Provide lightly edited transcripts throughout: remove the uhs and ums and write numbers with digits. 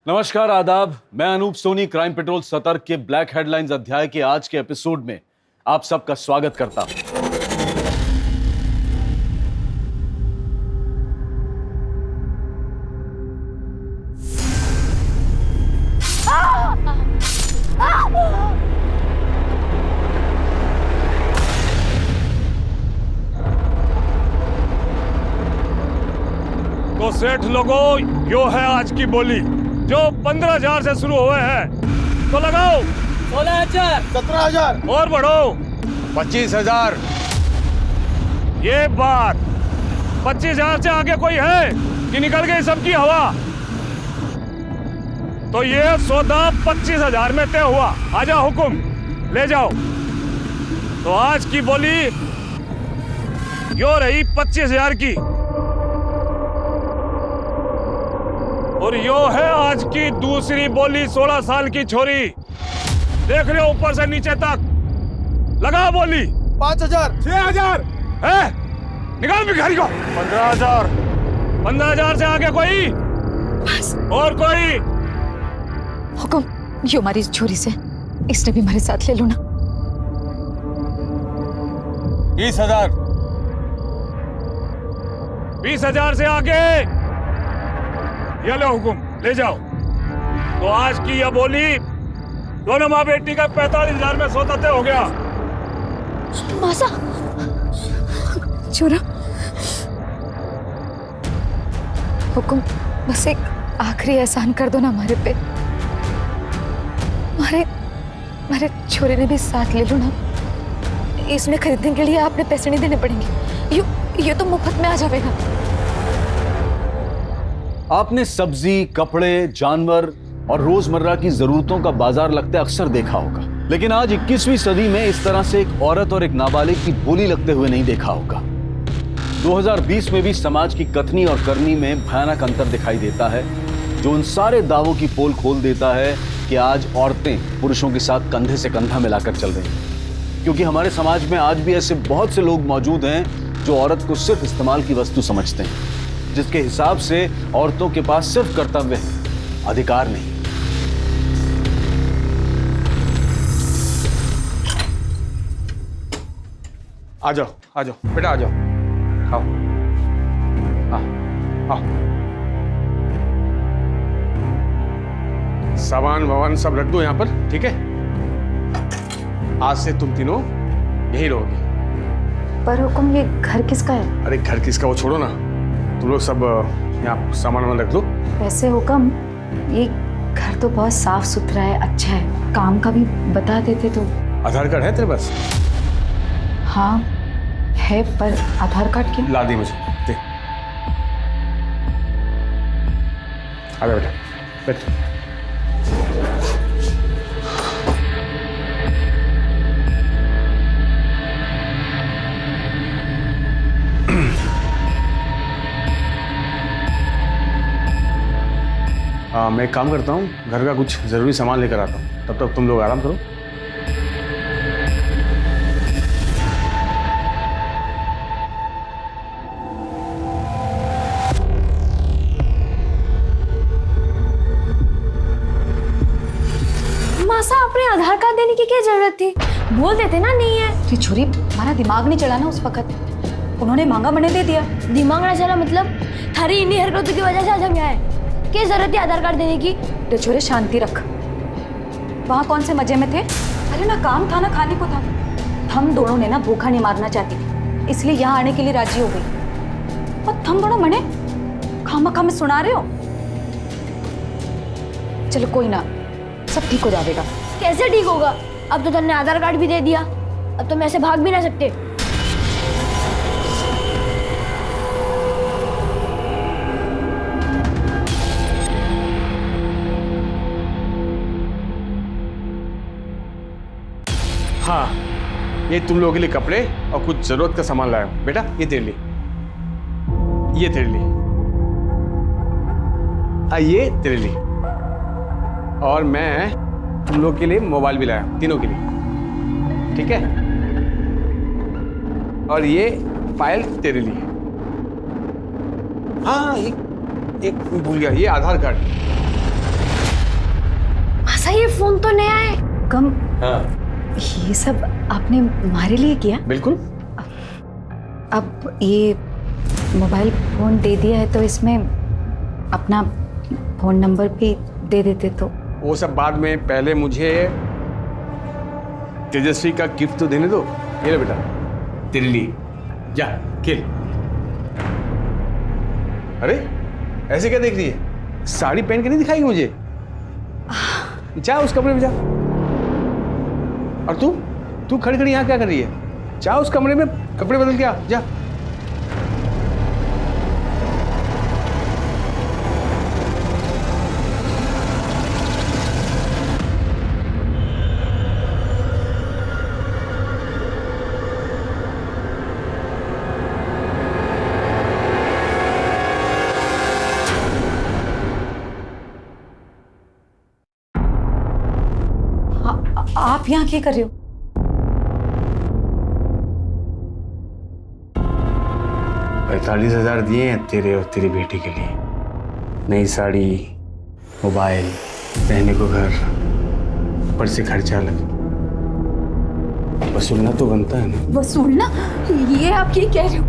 नमस्कार, आदाब। मैं अनूप सोनी क्राइम पेट्रोल सतर्क के ब्लैक हेडलाइंस अध्याय के आज के एपिसोड में आप सबका स्वागत करता हूं। तो सेठ लोगों, यो है आज की बोली जो 15,000 से शुरू हुए हैं। तो लगाओ 16,000, 17,000 और बढ़ो 25,000। ये बात 25,000 से आगे कोई है कि निकल गई सबकी हवा? तो ये सौदा 25,000 में तय हुआ। आजा हुकुम, ले जाओ। तो आज की बोली यो रही 25,000 की, और यो है आज की दूसरी बोली 16 साल की छोरी। देख रहे हो ऊपर से नीचे तक, लगा बोली। 5,000, 6,000 है? निकाल भिखारी को। 15,000। 15,000 से आगे कोई? बस। और कोई? हुकुम, ये हमारी छोरी से, इसने भी हमारे साथ ले लो ना। 20,000। 20,000 से आगे? ये लो हुकुम, ले जाओ। तो आज की यह बोली दोनों माँ बेटी का 45,000 में सौदा तय हो गया। मासा, छोरा। हुकुम, बस एक आखिरी एहसान कर दो ना हमारे पे। हमारे छोरे ने भी साथ ले लो ना। इसमें खरीदने के लिए आपने पैसे नहीं देने पड़ेंगे। ये तो मुफ्त में आ जाएगा। आपने सब्जी, कपड़े, जानवर और रोजमर्रा की जरूरतों का बाजार लगते अक्सर देखा होगा, लेकिन आज 21वीं सदी में इस तरह से एक औरत और एक नाबालिग की बोली लगते हुए नहीं देखा होगा। 2020 में भी समाज की कथनी और करनी में भयानक अंतर दिखाई देता है, जो उन सारे दावों की पोल खोल देता है कि आज औरतें पुरुषों के साथ कंधे से कंधा मिलाकर चल रही हैं। क्योंकि हमारे समाज में आज भी ऐसे बहुत से लोग मौजूद हैं जो औरत को सिर्फ इस्तेमाल की वस्तु समझते हैं, जिसके हिसाब से औरतों के पास सिर्फ कर्तव्य है, अधिकार नहीं। आ जाओ बेटा, आ जाओ। आओ, आओ। सामान वामान सब रख दो यहाँ पर, ठीक है? आज से तुम तीनों यही रहोगे। पर हुकुम, ये घर किसका है? अरे घर किसका वो छोड़ो ना, तुम लोग सब यहाँ सामान वामान रख दो। वैसे हुकुम, ये घर तो बहुत साफ सुथरा है, अच्छा है। काम का भी बता देते तो। आधार कार्ड है तेरे पास? हाँ है, पर आधार कार्ड क्यों? ला दी मुझे, दे। आ जा बेटा, बैठ। मैं एक काम करता हूँ, घर का कुछ ज़रूरी सामान लेकर आता हूँ, तब तक तुम लोग आराम करो। मासा, आपने आधार कार्ड देने की क्या जरूरत थी? बोल देते ना नहीं है। अरे छोरी, हमारा दिमाग नहीं चला ना उस वक्त। उन्होंने मांगा, मैंने दे दिया। दिमाग ना चला मतलब? थारी इन्हीं हरकतों की वजह से आज हम यहाँ हैं। क्या जरूरत है आधार कार्ड देने की? तो छोरे, शांति रख। वहाँ कौन से मजे में थे? अरे ना काम था ना खाने को था। हम दोनों ने ना भूखा नहीं मारना चाहती, इसलिए यहाँ आने के लिए राजी हो गई। और तुम दोनों मने खामखा में सुना रहे हो। चलो कोई ना, सब ठीक हो जाएगा। कैसे ठीक होगा? अब तो तुमने आधार कार्ड भी दे दिया, अब तो मैं ऐसे भाग भी ना सकते। हाँ, ये तुम लोगों के लिए कपड़े और कुछ जरूरत का सामान लाया हूं। बेटा, ये तेरे लिए, ये तेरे लिए, ये तेरे लिए, और मैं तुम लोग के लिए मोबाइल भी लाया, तीनों के लिए, ठीक है? और ये फाइल तेरे लिए। हाँ, एक भूल गया, ये आधार कार्ड। फोन तो नया है। कम हाँ ये सब आपने हमारे लिए किया? बिल्कुल। अब ये मोबाइल फोन दे दिया है तो इसमें अपना फोन नंबर भी दे देते तो। वो सब बाद में, पहले मुझे तेजस्वी का गिफ्ट तो देने दो। ये लो बेटा, तेरे लिए, जा खेल। अरे ऐसे क्या देख रही है? साड़ी पहन के नहीं दिखाएगी मुझे? जा उस कमरे में जा। और तू खड़ी खड़ी यहाँ क्या कर रही है? जा उस कमरे में कपड़े बदल के आ, जा। आप यहाँ क्या कर रहे हो? 45,000 दिए हैं तेरे और तेरी बेटी के लिए। नई साड़ी, मोबाइल, रहने को घर, ऊपर से खर्चा अलग। वसूलना तो बनता है ना। वसूलना? ये आप ये कह रहे हो?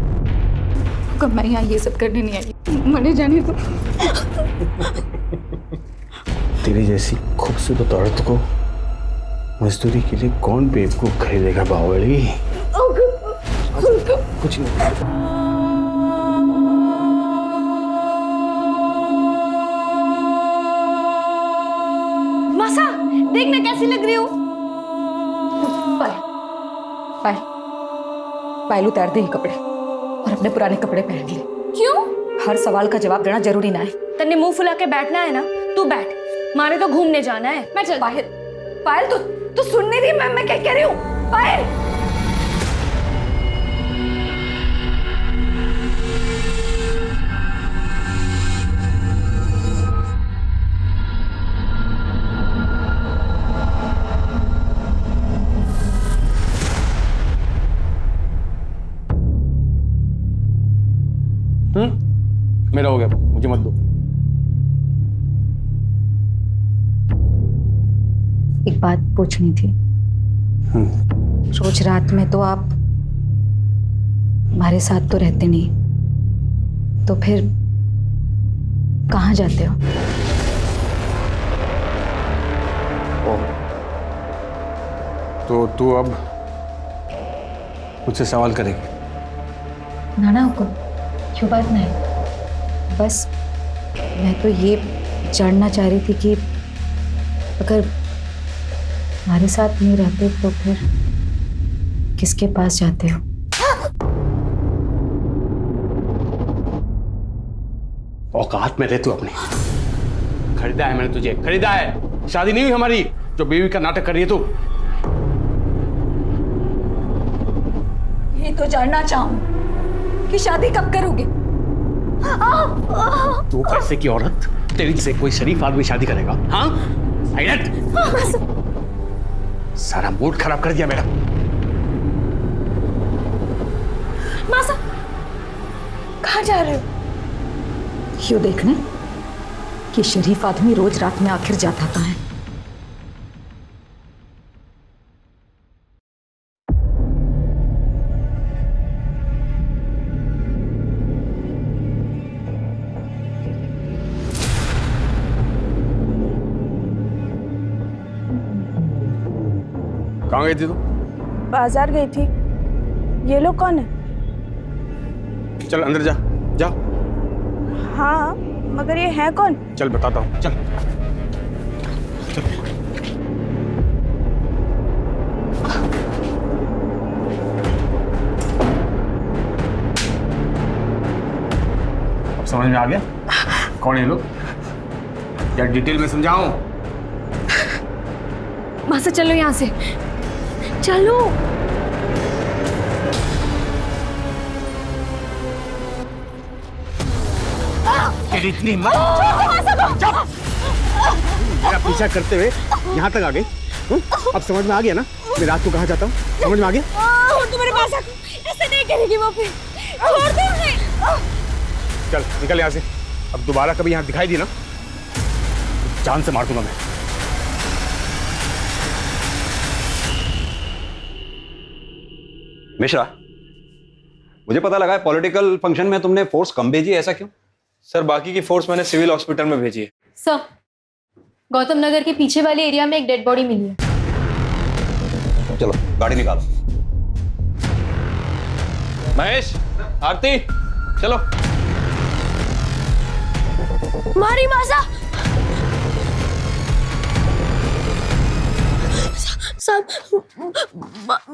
कब मैं यहाँ ये सब करने नहीं आई। मरे जाने दो। तेरी जैसी खूबसूरत औरत को मजदूरी के लिए कौन बेवकूफ खरीदेगा बावली? कुछ नहीं। मासा देखना कैसी लग रही हूँ। पायल उतार दे ये कपड़े और अपने पुराने कपड़े पहन ले। क्यों? हर सवाल का जवाब देना जरूरी ना है। तन्ने मुंह फुला के बैठना है ना, तू बैठ। मारे तो घूमने जाना है, मैं चल। पायल तू सुन नहीं रही मैं क्या कह रही हूँ? पायल मेरा हो गया, मुझे मत दो। एक बात पूछनी थी। रोज रात में तो आप हमारे साथ तो रहते नहीं, तो फिर कहाँ जाते हो? तो तू अब मुझसे सवाल करेगी? ना हुकुम, क्यों बात नहीं। बस मैं तो ये जानना चाह रही थी कि अगर हमारे साथ नहीं रहते तो फिर किसके पास जाते हो? औकात में रह तू अपनी। खरीदा है मैंने तुझे, खरीदा है। शादी नहीं हुई हमारी जो बीवी का नाटक कर रही है तू। ये तो जानना चाहूं कि शादी कब करोगे? तू पैसे की औरत, तेरी से कोई शरीफ आदमी शादी करेगा? हाँ सारा मूड खराब कर दिया मेरा। मासा कहाँ जा रहे हो? क्यों देखने कि शरीफ आदमी रोज रात में आखिर जाता कहाँ है? कहाँ गई थी तू? बाजार गई थी। ये लोग कौन है? चल अंदर जा, जा। हाँ मगर ये है कौन? चल बताता हूँ, चल चल। अब समझ में आ गया कौन है ये लोग? क्या डिटेल में समझाऊं? मासा चलो यहाँ से, चलो। तेरी इतनी हिम्मत! मेरा पीछा करते हुए यहाँ तक आ गई। अब समझ में आ गया ना मैं रात को कहाँ जाता हूँ? समझ में आ गया? तुम्हारे पास ऐसे नहीं करेगी वो फिर। छोड़ दो उन्हें। चल निकल यहाँ से। अब दोबारा कभी यहाँ दिखाई दी ना जान से मार दूंगा मैं। मिश्रा, मुझे पता लगा है पॉलिटिकल फंक्शन में तुमने फोर्स कम भेजी, ऐसा क्यों? सर बाकी की फोर्स मैंने सिविल हॉस्पिटल में भेजी है। सर, गौतम नगर के पीछे वाले एरिया में एक डेड बॉडी मिली है। चलो गाड़ी निकालो। महेश, आरती, चलो। मारी मासा सब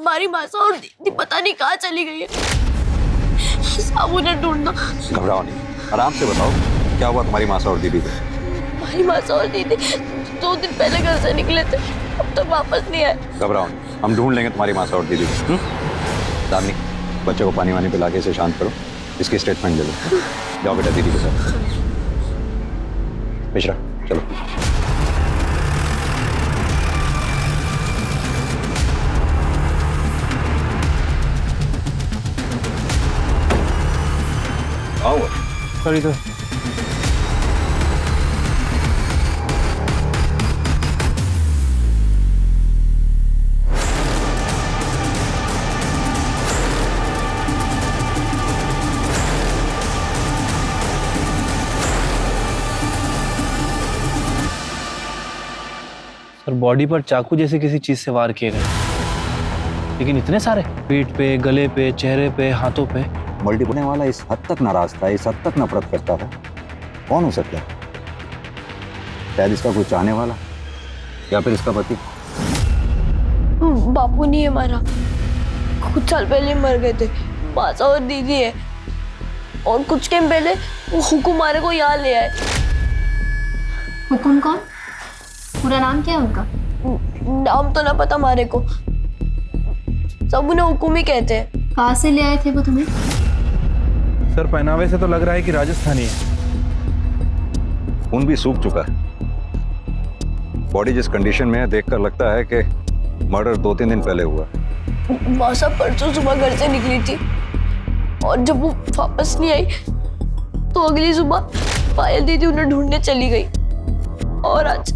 मारी मासा और दीदी पता नहीं कहाँ चली गई है। सब उन्हें ढूंढना। घबराओ नहीं, आराम से बताओ क्या हुआ तुम्हारी मासा और दीदी को? मारी मासा और दीदी 2 दिन पहले घर से निकले थे, अब तक वापस नहीं आए। घबराओ नहीं, हम ढूंढ लेंगे तुम्हारी मासा और दीदी को। दामिनी, बच्चे को पानी वानी पिला के इसे शांत करो, इसकी स्टेटमेंट ले लो। जाओ बेटा दीदी के साथ। मिश्रा चलो। आओ सॉरी सर। सर बॉडी पर चाकू जैसे किसी चीज से वार किए गए, लेकिन इतने सारे, पीठ पे, गले पे, चेहरे पे, हाथों पे। मल्टीपल वाला इस हद तक नाराज था, इस हद तक नफरत करता था, कौन हो सकता है? शायद इसका कोई चाहने वाला या फिर इसका पति। बापू नहीं है हमारा, कुछ साल पहले मर गए थे। मासा और दीदी है, और कुछ टाइम पहले वो हुकुम हमारे को यहाँ ले आए। हुकुम कौन? पूरा नाम क्या है उनका? नाम तो ना पता हमारे को, सब उन्हें हुकुम ही कहते हैं। कहाँ से ले आए थे वो तुम्हें? सर पहनावे से तो लग रहा है कि राजस्थानी है। खून भी सूख चुका है, बॉडी जिस कंडीशन में है देखकर लगता है कि मर्डर 2-3 दिन पहले हुआ। मासा परसों सुबह घर से निकली थी, और जब वो वापस नहीं आई तो अगली सुबह पायल दीदी उन्हें ढूंढने चली गई, और आज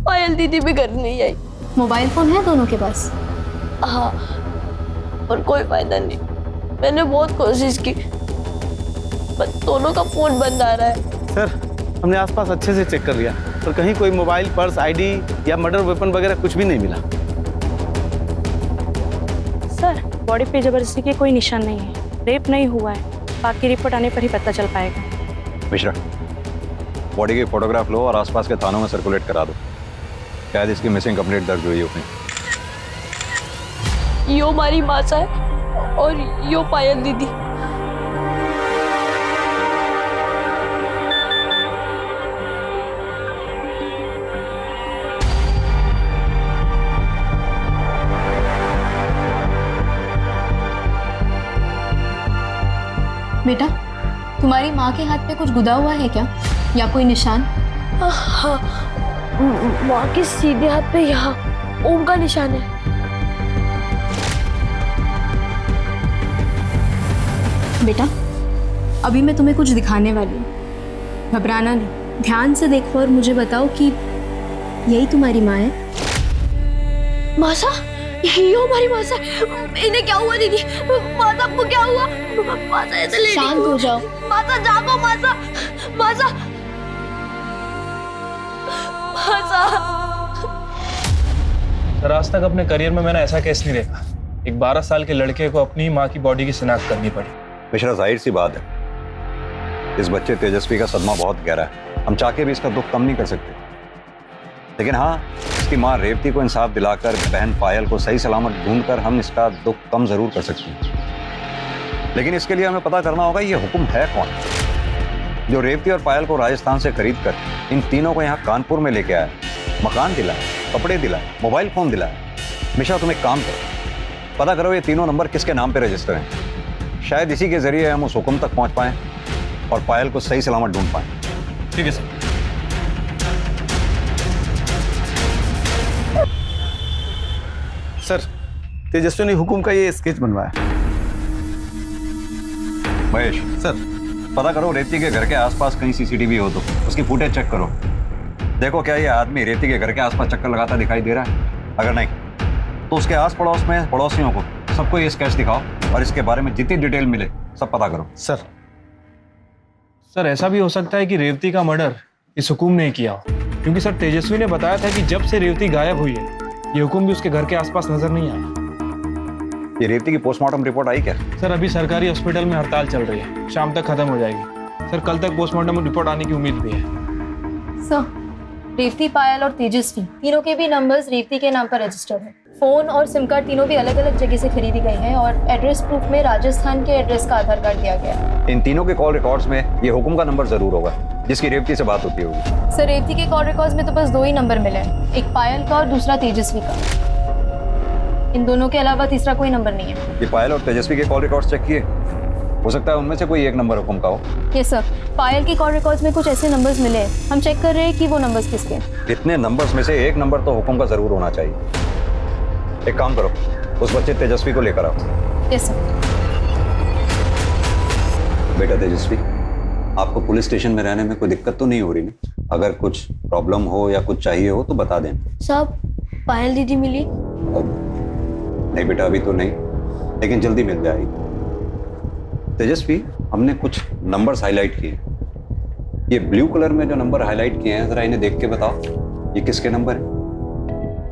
पायल दीदी भी घर नहीं आई। मोबाइल फोन है दोनों के पास? हाँ, पर कोई फायदा नहीं। मैंने बहुत कोशिश की, पर दोनों का फोन बंद आ रहा है। सर हमने आसपास अच्छे से चेक कर लिया, पर कहीं कोई मोबाइल, पर्स, आईडी या मर्डर वेपन वगैरह कुछ भी नहीं मिला। सर बॉडी पे जबरदस्ती के कोई निशान नहीं है, रेप नहीं हुआ है, बाकी रिपोर्ट आने पर ही पता चल पाएगा। मिश्रा, बॉडी की फोटोग्राफ लो और आसपास के थानों में सर्कुलेट करा दो, शायद इसकी मिसिंग कंप्लेंट दर्ज हुई हो कहीं। यो हमारी मासा है और यो पायल दीदी। बेटा, तुम्हारी माँ के हाथ पे कुछ गुदा हुआ है क्या, या कोई निशान? हाँ, माँ के सीधे हाथ पे यहाँ ओम का निशान है। बेटा, अभी मैं तुम्हें कुछ दिखाने वाली हूँ, घबराना नहीं, ध्यान से देखो और मुझे बताओ कि यही तुम्हारी माँ है? मासा, यो हमारी मासा। इन्हें क्या हुआ दीदी? मासा को क्या हुआ? मासा ऐसे लेटी शांत हो जाओ। मासा जागो, मासा, मासा, मासा। सर आज तक अपने करियर में मैंने ऐसा केस नहीं देखा, एक 12 साल के लड़के को अपनी माँ की बॉडी की शिनाख्त करनी पड़ी। मिश्रा, जाहिर सी बात है, इस बच्चे तेजस्वी का सदमा बहुत गहरा है, हम चाह के भी इसका दुख कम नहीं कर सकते। लेकिन हाँ, इसकी माँ रेवती को इंसाफ दिलाकर, बहन पायल को सही सलामत ढूंढकर हम इसका दुख कम जरूर कर सकते हैं। लेकिन इसके लिए हमें पता करना होगा ये हुक्म है कौन, जो रेवती और पायल को राजस्थान से खरीद कर इन तीनों को यहाँ कानपुर में लेके आया, मकान दिलाया, कपड़े दिलाए, मोबाइल फोन दिलाया। मिश्रा तुम एक काम करो, पता करो ये तीनों नंबर किसके नाम पे रजिस्टर हैं, शायद इसी के जरिए हम उस हुक्म तक पहुंच पाएं और पायल को सही सलामत ढूंढ पाएं। ठीक है सर। सर तेजस्वी ने हुकुम का ये स्केच बनवाया। महेश सर पता करो रेवती के घर के आसपास कहीं सीसीटीवी हो तो उसकी फुटेज चेक करो, देखो क्या ये आदमी रेवती के घर के आसपास चक्कर लगाता दिखाई दे रहा है। अगर नहीं तो उसके आस पड़ोस में पड़ोसियों को सबको ये स्केच दिखाओ और इसके बारे में जितनी डिटेल मिले सब पता करो। सर ऐसा भी हो सकता है कि रेवती का मर्डर इस हुकुम ने किया हो, क्योंकि सर तेजस्वी ने बताया था कि जब से रेवती गायब हुई है ये हुकुम भी उसके घर के आसपास नजर नहीं आया। ये रेवती की पोस्टमार्टम रिपोर्ट आई क्या? सर अभी सरकारी हॉस्पिटल में हड़ताल चल रही है, शाम तक खत्म हो जाएगी। सर कल तक पोस्टमार्टम रिपोर्ट आने की उम्मीद भी है। सर रेवती, पायल और तेजस्वी तीनों के भी नंबर्स रेवती के नाम पर रजिस्टर्ड है। फोन और सिम कार्ड तीनों भी अलग अलग जगह से खरीदी गई हैं और एड्रेस प्रूफ में राजस्थान के एड्रेस का आधार कार्ड दिया गया है। इन तीनों के कॉल रिकॉर्ड्स में ये हुकुम का नंबर जरूर होगा जिसकी रेवती से बात होती होगी। सर रेवती के कॉल रिकॉर्ड्स में तो बस 2 ही नंबर मिले हैं, एक पायल का और दूसरा तेजस्वी का। इन दोनों के अलावा तीसरा कोई नंबर नहीं है। ये पायल और तेजस्वी के कॉल रिकॉर्ड्स चेक किए? हो सकता है उनमें से कोई एक नंबर हुकुम का हो। यस सर, पायल के कॉल रिकॉर्ड्स में कुछ ऐसे नंबर्स मिले हैं, हम चेक कर रहे हैं कि वो नंबर्स किसके हैं। इतने नंबर्स में से एक नंबर तो हुकुम का जरूर होना चाहिए। एक काम करो, उस बच्चे तेजस्वी को लेकर आओ। Yes sir. बेटा तेजस्वी, आपको पुलिस स्टेशन में रहने में कोई दिक्कत तो नहीं हो रही ना? अगर कुछ प्रॉब्लम हो या कुछ चाहिए हो तो बता देना। साहब पायल दीदी मिली? नहीं बेटा अभी तो नहीं, लेकिन जल्दी मिल जाएगी। तेजस्वी, हमने कुछ नंबर्स हाईलाइट किए। ये ब्लू कलर में जो नंबर हाईलाइट किए हैं जरा इन्हें देख के बताओ, ये किसके नंबर है?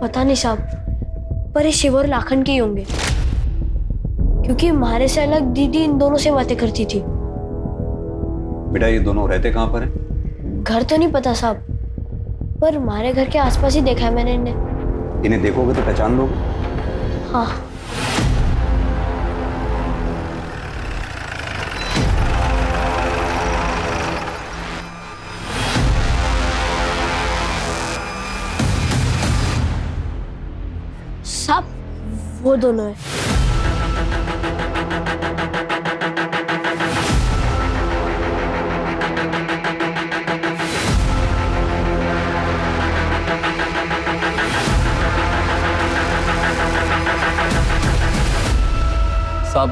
पता नहीं साहब, पर ये शिव और लाखन के ही होंगे, क्योंकि हमारे से अलग दीदी इन दोनों से बातें करती थी। बेटा ये दोनों रहते कहाँ पर हैं? घर तो नहीं पता साहब, पर हमारे घर के आसपास ही देखा है मैंने इन्हें। इन्हें देखोगे तो पहचान लोगे? हाँ। साहब वो दोनों है। साहब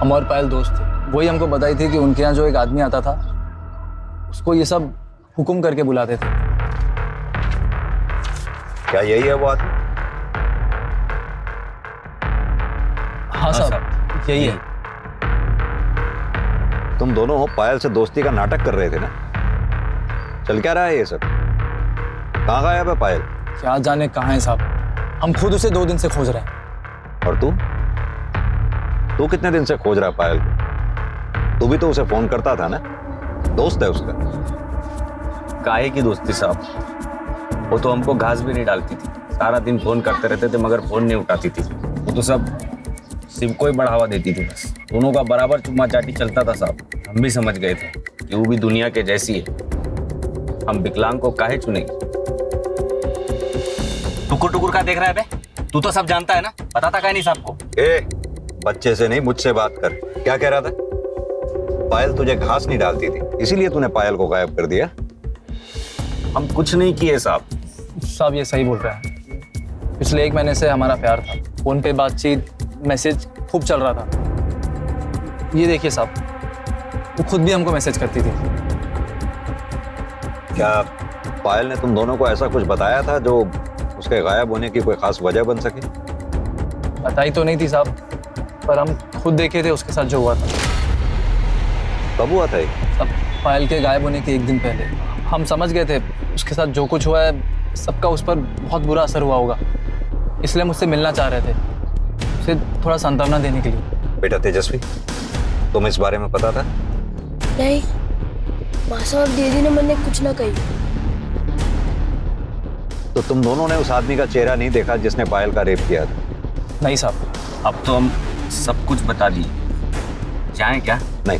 हम और पायल दोस्त थे, वही हमको बताई थी कि उनके यहाँ जो एक आदमी आता था उसको ये सब हुक्म करके बुलाते थे। क्या यही है वो आदमी? हाँ साहब यही है। तुम दोनों पायल से दोस्ती का नाटक कर रहे थे ना? चल क्या रहा है ये सब? कहाँ गायब है पायल? क्या जाने कहाँ है साहब, हम खुद उसे 2 दिन से खोज रहे हैं। और तू कितने दिन से खोज रहा है पायल को? तू भी तो उसे फोन करता था ना, दोस्त है उसका। काहे की दोस्ती साहब, वो तो हमको घास भी नहीं डालती थी, सारा दिन फोन करते रहते थे मगर फोन नहीं उठाती थी। वो तो सब सिम को ही बढ़ावा देती थी बस। दोनों का बराबर चुम्मा चाटी चलता था साहब। हम भी समझ गए थे कि वो भी दुनिया के जैसी है, हम विकलांग को काहे चुनेंगे। टुकुर टुकुर का देख रहा है बे? तू तो सब जानता है ना, बताता काहे नहीं सबको? बच्चे से नहीं मुझसे बात कर। क्या कह रहा था? पायल तुझे घास नहीं डालती थी इसीलिए तूने पायल को गायब कर दिया? हम कुछ नहीं किए साहब। साहब ये सही बोल रहे हैं, पिछले 1 महीने से हमारा प्यार था, फोन पे बातचीत, मैसेज खूब चल रहा था। ये देखिए साहब, वो खुद भी हमको मैसेज करती थी। क्या पायल ने तुम दोनों को ऐसा कुछ बताया था जो उसके गायब होने की कोई खास वजह बन सके? बताई तो नहीं थी साहब, पर हम खुद देखे थे उसके साथ जो हुआ था। कब हुआ था ये? अब पायल के गायब होने के 1 दिन पहले। हम समझ गए थे उसके साथ जो कुछ हुआ है सबका उस पर बहुत बुरा असर हुआ होगा, इसलिए मुझसे मिलना चाह रहे थे, उसे थोड़ा सांत्वना देने के लिए। बेटा तेजस्वी, तुम इस बारे में पता था? नहीं माँ साहब, दीदी ने मैंने कुछ ना कही। तो तुम दोनों ने उस आदमी का चेहरा नहीं देखा जिसने पायल का रेप किया था? नहीं साहब। अब तो हम सब कुछ बता दिए, जाएं क्या? नहीं,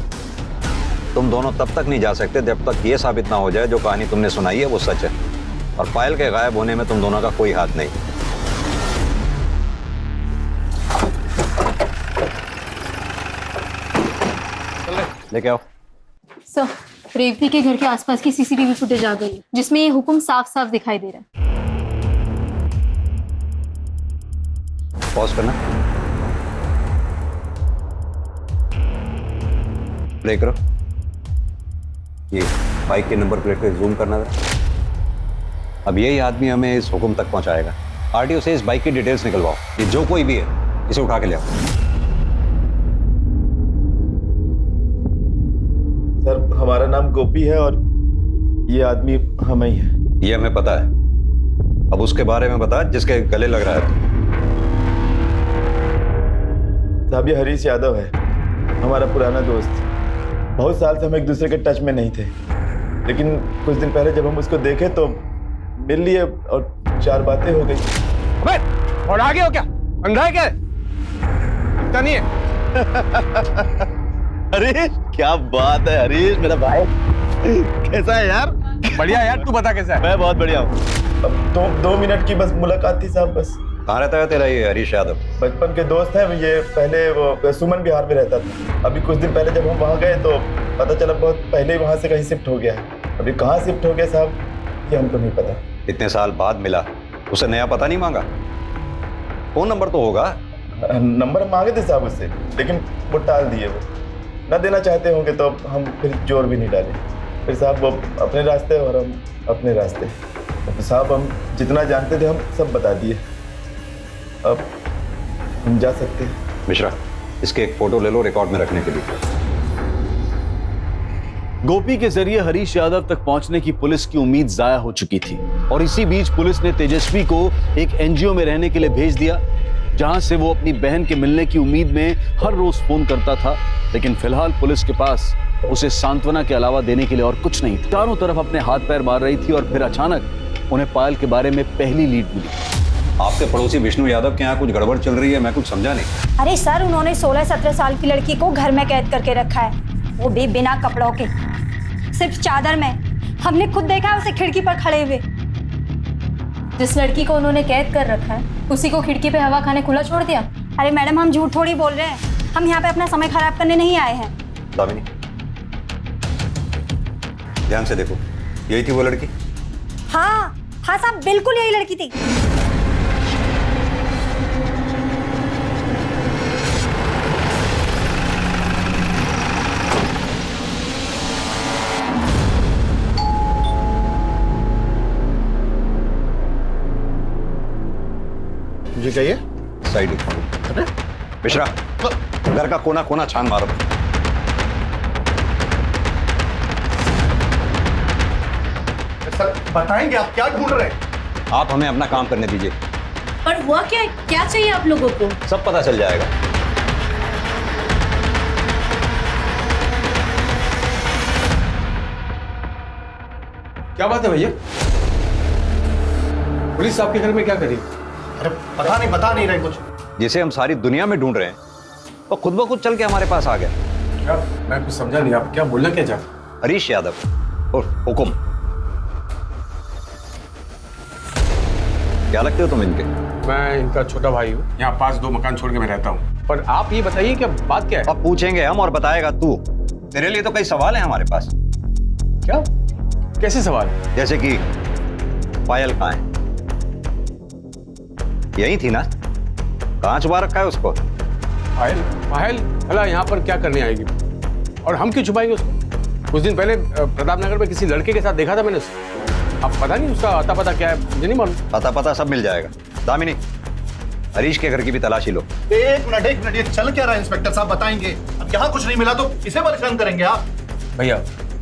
तुम दोनों तब तक नहीं जा सकते जब तक ये साबित ना हो जाए जो कहानी तुमने सुनाई है वो सच है, और पायल के गायब होने में तुम दोनों का कोई हाथ नहीं। लेके आओ। सर रेवती के घर के आसपास की सीसीटीवी फुटेज आ गई जिसमें ये हुक्म साफ साफ दिखाई दे रहा है। पॉज करना, प्ले करो। ये बाइक के नंबर प्लेट पे जूम करना था। अब यही आदमी हमें इस हुक्म तक पहुंचाएगा। आरटीओ से इस बाइक की डिटेल्स निकलवाओ। ये जो कोई भी है इसे उठा के ले आओ। सर हमारा नाम गोपी है और ये आदमी हमें ही है। ये हमें पता है। अब उसके बारे में बता जिसके गले लग रहा है तू। साहब ये हरीश यादव है, हमारा पुराना दोस्त। बहुत साल से हम एक दूसरे के टच में नहीं थे, लेकिन कुछ दिन पहले जब हम उसको देखे तो मिल लिए और 4 बातें हो गई। अबे और आगे हो क्या? अंधा है क्या? इतना नहीं है। अरे क्या बात है हरीश मेरा भाई, कैसा है यार? बढ़िया यार, तू बता कैसा है? मैं बहुत बढ़िया हूँ। अब 2 मिनट की बस मुलाकात थी साहब, बस। कहाँ रहता है तेरा ये हरीश यादव? बचपन के दोस्त हैं ये। पहले वो सुमन बिहार में रहता था। अभी कुछ दिन पहले जब हम वहाँ गए तो पता चला बहुत पहले ही वहाँ से कहीं शिफ्ट हो गया है। अभी कहाँ शिफ्ट हो गया साहब ये हमको नहीं पता। इतने साल बाद मिला, उसे नया पता नहीं मांगा? फोन नंबर तो होगा। नंबर मांगे थे साहब उससे, लेकिन वो टाल दिए। वो ना देना चाहते होंगे तो हम फिर जोर भी नहीं डाले। फिर साहब वो अपने रास्ते और हम अपने रास्ते। तो साहब हम जितना जानते थे हम सब बता दिए। अब हम जा सकते हैं। मिश्रा, इसके एक फोटो ले लो रिकॉर्ड में रखने के लिए। गोपी के जरिए हरीश यादव तक पहुंचने की पुलिस की उम्मीद जाया हो चुकी थी और इसी बीच पुलिस ने तेजस्वी को एक एनजीओ में रहने के लिए भेज दिया, जहां से वो अपनी बहन के मिलने की उम्मीद में हर रोज फोन करता था। लेकिन फिलहाल पुलिस के पास उसे सांत्वना के अलावा देने के लिए और कुछ नहीं था। चारों तरफ अपने हाथ पैर मार रही थी और फिर अचानक उन्हें पायल के बारे में पहली लीड मिली। आपके पड़ोसी विष्णु यादव के यहाँ कुछ गड़बड़ चल रही है, मैं कुछ समझा नहीं। अरे सर, उन्होंने 16-17 साल की लड़की को घर में कैद करके रखा है, वो भी बिना कपड़ों के, सिर्फ चादर में। हमने खुद देखा है उसे खिड़की पर खड़े हुए। जिस लड़की को उन्होंने कैद कर रखा है उसी को खिड़की पे हवा खाने खुला छोड़ दिया। अरे मैडम, हम झूठ थोड़ी बोल रहे हैं। हम यहाँ पे अपना समय खराब करने नहीं आए हैं। दामिनी, ध्यान से देखो, यही थी वो लड़की? हाँ हाँ साहब, बिल्कुल यही लड़की थी। मुझे चाहिए साइड। मिश्रा, घर का कोना कोना छान मारो। सर बताएंगे आप क्या ढूंढ रहे हैं? आप हमें अपना काम करने दीजिए। पर हुआ क्या? क्या चाहिए आप लोगों को? सब पता चल जाएगा। क्या बात है भैया? पुलिस आपके घर में क्या करी? अरे बता नहीं रहे कुछ। जिसे हम सारी दुनिया में ढूंढ रहे हैं वो खुद ब खुद चल के हमारे पास आ गया। क्या? मैं कुछ समझा नहीं, आप क्या बोलना क्या चाहते? हरीश यादव और हुकुम। क्या लगते हो तुम इनके? मैं इनका छोटा भाई हूँ, यहाँ पास 2 मकान छोड़ के मैं रहता हूँ। पर आप ये बताइए कि बात क्या है? अब पूछेंगे हम और बताएगा तू। तेरे लिए तो कई सवाल हैं हमारे पास। क्या? कैसे सवाल? जैसे कि पायल कहाँ है? यही थी ना? कहाँ छुपा रखा है उसको? पायल? पायल भला यहाँ पर क्या करने आएगी? और हम क्यों छुपाएंगे उसको? कुछ दिन पहले प्रताप नगर में किसी लड़के के साथ देखा था मैंने उसको। अब पता नहीं उसका अता पता क्या है, मुझे नहीं मालूम। पता सब मिल जाएगा। दामिनी, हरीश के घर की भी तलाशी लो। एक मिनट, ये चल क्या रहा है? इंस्पेक्टर साहब बताएंगे। अब यहाँ कुछ नहीं मिला तो इसे परेशान करेंगे आप? भैया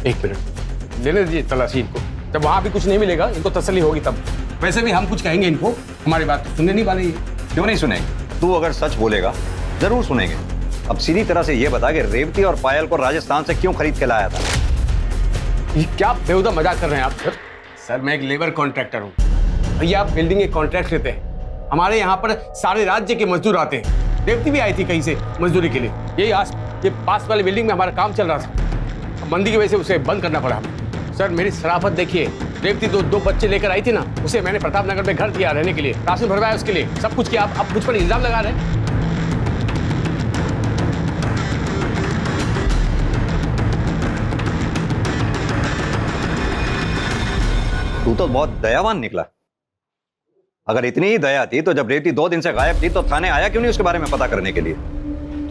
1 मिनट लेने दीजिए तलाशी इनको। जब वहाँ भी कुछ नहीं मिलेगा इनको तसल्ली होगी तब। वैसे भी हम कुछ कहेंगे इनको, हमारी बात सुनने नहीं वाले। क्यों नहीं सुनेंगे? तू अगर सच बोलेगा जरूर सुनेंगे। अब सीधी तरह से ये बता कि रेवती और पायल को राजस्थान से क्यों खरीद के लाया था? ये क्या बेहुदा मजाक कर रहे हैं आप? सर मैं एक लेबर कॉन्ट्रैक्टर हूँ भैया। आप बिल्डिंग के कॉन्ट्रैक्ट लेते हैं। हमारे यहाँ पर सारे राज्य के मजदूर आते हैं। रेवती भी आई थी कहीं से मजदूरी के लिए। ये पास वाले बिल्डिंग में हमारा काम चल रहा था, मंदी की वजह से उसे बंद करना पड़ा हमें। सर मेरी शराफत देखिए, रेवती 2 बच्चे लेकर आई थी ना, उसे मैंने प्रताप नगर में घर दिया रहने के लिए, राशन भरवाया उसके लिए, सब कुछ किया। आप मुझ पर इल्जाम लगा रहे हैं। तू तो बहुत दयावान निकला। अगर इतनी ही दया थी तो जब रेवती 2 दिन से गायब थी तो थाने आया क्यों नहीं उसके बारे में पता करने के लिए?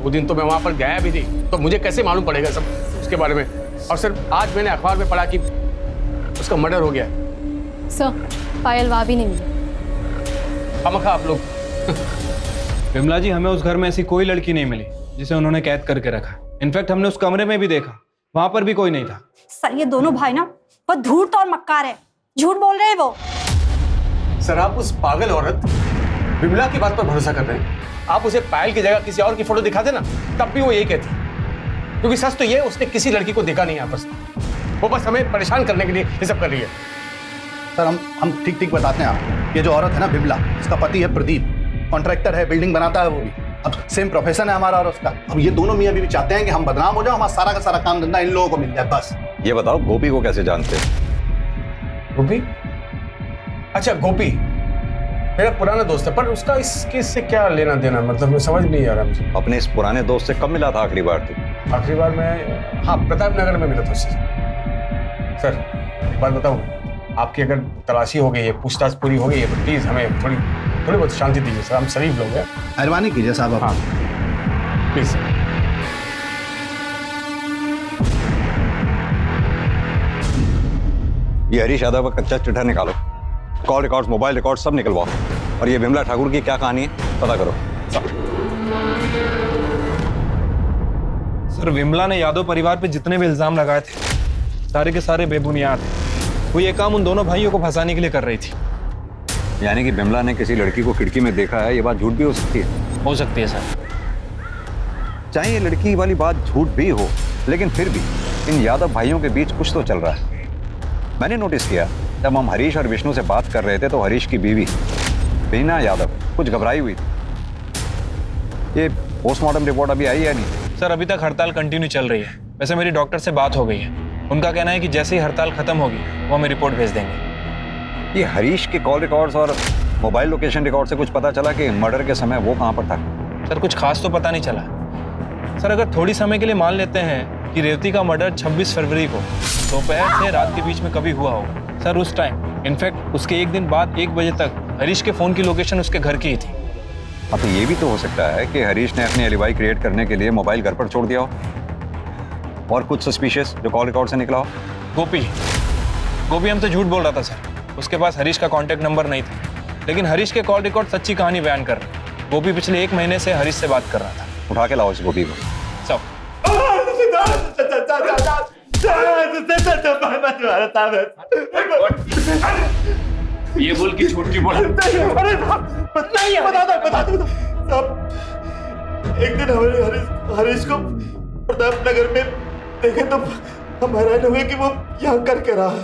2 दिन तो मैं वहां पर गया भी थी, तो मुझे कैसे मालूम पड़ेगा सब उसके बारे में? और सर आज मैंने अखबार में पढ़ा कि उसका मर्डर हो गया। सर पायल वहाँ भी नहीं मिली। खामखा आप लोग विमला जी, हमें उस घर में ऐसी कोई लड़की नहीं मिली जिसे उन्होंने कैद करके रखा। इनफैक्ट हमने उस कमरे में भी देखा, वहां पर भी कोई नहीं था। सर ये दोनों भाई ना बहुत धूर्त और मक्कार है, झूठ बोल रहे हैं वो। सर आप उस पागल औरत विमला की बात पर भरोसा कर रहे हैं? आप उसे पायल की जगह किसी और की फोटो दिखाते ना, तब भी वो यही कहती। क्योंकि सच तो ये, उसने किसी लड़की को देखा नहीं आपस में। वो बस हमें परेशान करने के लिए ये सब कर रही है। सर हम ठीक ठीक बताते हैं आप। ये जो औरत है ना विमला, इसका पति है प्रदीप, कॉन्ट्रैक्टर है, बिल्डिंग बनाता है वो भी। अब सेम प्रोफेशन है हमारा और उसका। अब ये दोनों मियां बीवी चाहते हैं कि हम बदनाम हो जाओ, हमारा सारा का सारा काम धंधा इन लोगों को मिल जाए बस। ये बताओ गोपी को कैसे जानते हो? गोपी? अच्छा गोपी मेरा पुराना दोस्त है, पर उसका इस केस से क्या लेना देना, मतलब मैं समझ नहीं आ रहा मुझे। अपने इस पुराने दोस्त से कब मिला था आखिरी बार तू? आखिरी बार मैं, हाँ, प्रताप नगर में मिला था उससे। सर एक बात बताऊँ, आपकी अगर तलाशी हो गई है, पूछताछ पूरी हो गई है, तो प्लीज हमें थोड़ी बहुत शांति दीजिए सर। हम शरीफ लोग हैं। मेहरबानी कीजिए साहब आप। हाँ प्लीज सर। ये हरीश यादव का कच्चा चिट्ठा निकालो, कॉल रिकॉर्ड्स, मोबाइल रिकॉर्ड्स सब निकलवाओ, और ये विमला ठाकुर की क्या कहानी है पता करो। सर विमला ने यादव परिवार पे जितने भी इल्जाम लगाए थे सारे के सारे बेबुनियाद थे। वो ये काम उन दोनों भाइयों को फंसाने के लिए कर रही थी। यानी कि विमला ने किसी लड़की को खिड़की में देखा है, ये बात झूठ भी हो सकती है? हो सकती है सर। चाहे ये लड़की वाली बात झूठ भी हो, लेकिन फिर भी इन यादव भाइयों के बीच कुछ तो चल रहा है। मैंने नोटिस किया जब हम हरीश और विष्णु से बात कर रहे थे तो हरीश की बीवी बीना यादव कुछ घबराई हुई थी। ये पोस्टमार्टम रिपोर्ट अभी आई है नहीं? सर अभी तक हड़ताल कंटिन्यू चल रही है। वैसे मेरी डॉक्टर से बात हो गई है, उनका कहना है कि जैसे ही हड़ताल खत्म होगी वो हमें रिपोर्ट भेज देंगे। ये हरीश के कॉल रिकॉर्ड्स और मोबाइल लोकेशन रिकॉर्ड से कुछ पता चला कि मर्डर के समय वो कहाँ पर था? सर कुछ खास तो पता नहीं चला। सर अगर थोड़ी समय के लिए मान लेते हैं कि रेवती का मर्डर 26 फरवरी को दोपहर से रात के बीच में कभी हुआ होगा, सर उस टाइम इनफैक्ट उसके एक दिन बाद 1 बजे तक हरीश के फ़ोन की लोकेशन उसके घर की ही थी। हाँ तो ये भी तो हो सकता है कि हरीश ने अपनी एलिबाई क्रिएट करने के लिए मोबाइल घर पर छोड़ दिया हो, और कुछ सस्पिशियस जो कॉल रिकॉर्ड से निकला हो। गोपी हम तो झूठ बोल रहा था सर, उसके पास हरीश का कॉन्टैक्ट नंबर नहीं था, लेकिन हरीश के कॉल रिकॉर्ड सच्ची कहानी बयान कर रहे। गोपी पिछले 1 महीने से हरीश से बात कर रहा था। उठा के लाओ इस गोपी को। सब ये बोल की छूट की बोला। बता दो साहब। एक दिन हरीश को प्रताप नगर में देखे तो हम हैरान हुए कि वो यहाँ कर क्या रहा है,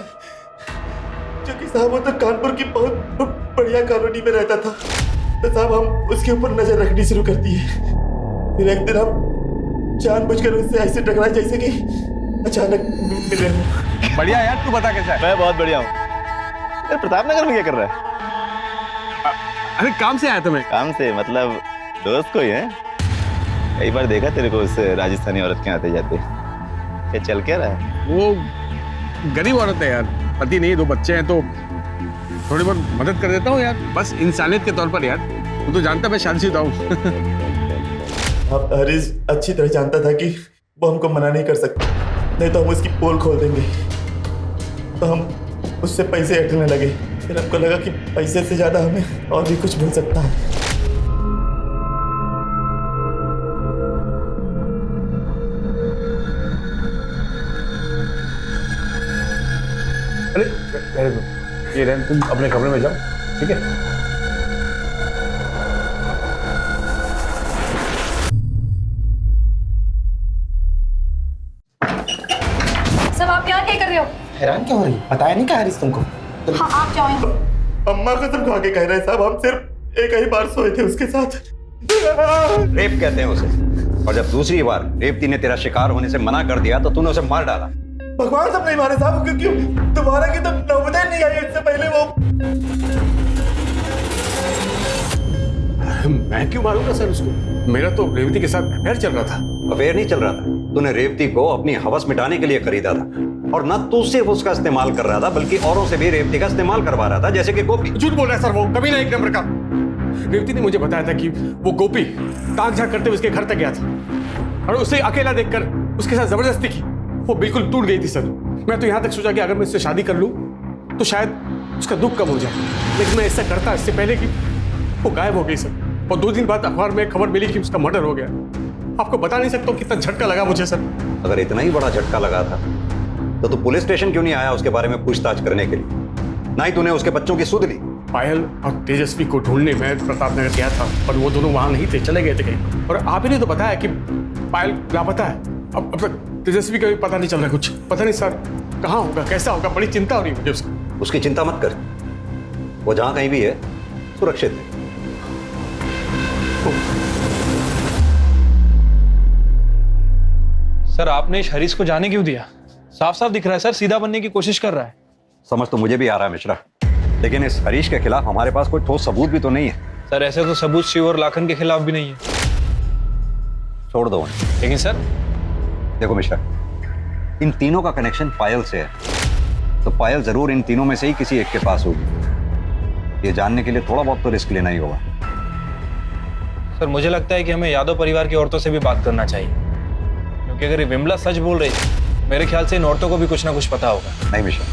क्योंकि साहब वो तो कानपुर की बहुत बढ़िया कॉलोनी में रहता था। तो साहब हम उसके ऊपर नजर रखनी शुरू कर दी है। फिर एक दिन हम जानबूझकर उससे ऐसे टकराए जैसे कि अचानक मिले। बढ़िया यार, तू बता कैसा है? मैं बहुत बढ़िया हूँ। प्रताप नगर में क्या कर रहा है? अरे काम से आया था मैं। काम से मतलब दोस्त कोई है? कई बार देखा तेरे को उस राजस्थानी औरत के आते जाते। क्या चल क्या रहा है? वो गरीब औरत है यार, पति नहीं, 2 बच्चे हैं, तो थोड़ी बहुत मदद कर देता हूँ यार, बस इंसानियत के तौर पर यार। तू तो जानता मैं शादीशुदा हूँ। अब हरीश अच्छी तरह जानता था कि वो हमको मना नहीं कर सकता, नहीं तो हम उसकी पोल खोल देंगे। तो हम उससे पैसे हटने लगे। फिर हमको लगा कि पैसे से ज्यादा हमें और भी कुछ मिल सकता है। अरे रहने दो, ये रहने, तुम अपने कमरे में जाओ, ठीक है? सब आप यहाँ क्या कर रहे हो? हैरान क्यों हो रही? बताया नहीं क्या हरीश तुमको? हाँ आप जाओ यहाँ। अम्मा कसम खा के कह रहे हैं साहब, हम सिर्फ एक ही बार सोए थे उसके साथ। रेप कहते हैं उसे, और जब दूसरी बार रेवती ने तेरा शिकार होने से मना कर दिया तो तूने उसे मार डाला। भगवान सब नहीं मारे साहब, क्योंकि तुम्हारा की तो नौबत नहीं आई इससे पहले। वो मैं क्यों मारूंगा सर उसको? मेरा तो रेवती के साथ अफेयर चल रहा था। अफेयर नहीं चल रहा था, तूने रेवती को अपनी हवस मिटाने के लिए खरीदा था, और न तू सिर्फ उसका इस्तेमाल कर रहा था बल्कि औरों से भी रेवती का इस्तेमाल करवा रहा था, जैसे कि गोपी। झूठ बोल रहा है सर, वो कभी ना 1 नंबर का। रेवती ने मुझे बताया था कि वो गोपी ताक झाक करते हुए उसके घर तक गया था, और उसे अकेला देखकर उसके साथ जबरदस्ती की। वो बिल्कुल टूट गई थी सर। मैं तो यहाँ तक सोचा कि अगर मैं इससे शादी कर लूँ तो शायद उसका दुख कम हो जाए, लेकिन मैं ऐसा करता इससे पहले कि वो गायब हो गई सर। और 2 दिन बाद अखबार में खबर मिली कि उसका मर्डर हो गया। आपको बता नहीं सकता कितना झटका लगा मुझे सर। अगर इतना ही बड़ा झटका लगा था तो तू पुलिस स्टेशन क्यों नहीं आया उसके बारे में पूछताछ करने के लिए? ना ही तूने उसके बच्चों की सुध ली। पायल और तेजस्वी को ढूंढने में प्रतापनगर गया था, पर वो दोनों वहां नहीं थे, चले गए थे कहीं। और आप ही ने तो बताया कि पायल लापता है। अब तक तेजस्वी का भी पता नहीं चल रहा, कुछ पता नहीं सर कहाँ होगा, कैसा होगा। बड़ी चिंता हो रही है मुझे उसकी। उसकी चिंता मत कर, वो जहां कहीं भी है सुरक्षित है। सर आपने इस हरीश को जाने क्यों दिया? साफ साफ दिख रहा है सर सीधा बनने की कोशिश कर रहा है। समझ तो मुझे भी आ रहा है मिश्रा, लेकिन इस हरीश के खिलाफ हमारे पास कोई ठोस सबूत भी तो नहीं है। सर ऐसे तो सबूत शिव और लाखन के खिलाफ भी नहीं है। छोड़ दो उन्हें। लेकिन सर देखो मिश्रा, इन तीनों का कनेक्शन पायल से है, तो पायल जरूर इन तीनों में से ही किसी एक के पास होगी। ये जानने के लिए थोड़ा बहुत तो रिस्क लेना ही होगा। सर मुझे लगता है कि हमें यादव परिवार की औरतों से भी बात करना चाहिए, क्योंकि अगर ये विमला सच बोल रही है, मेरे ख्याल से इन औरतों को भी कुछ ना कुछ पता होगा। नहीं मिश्रा,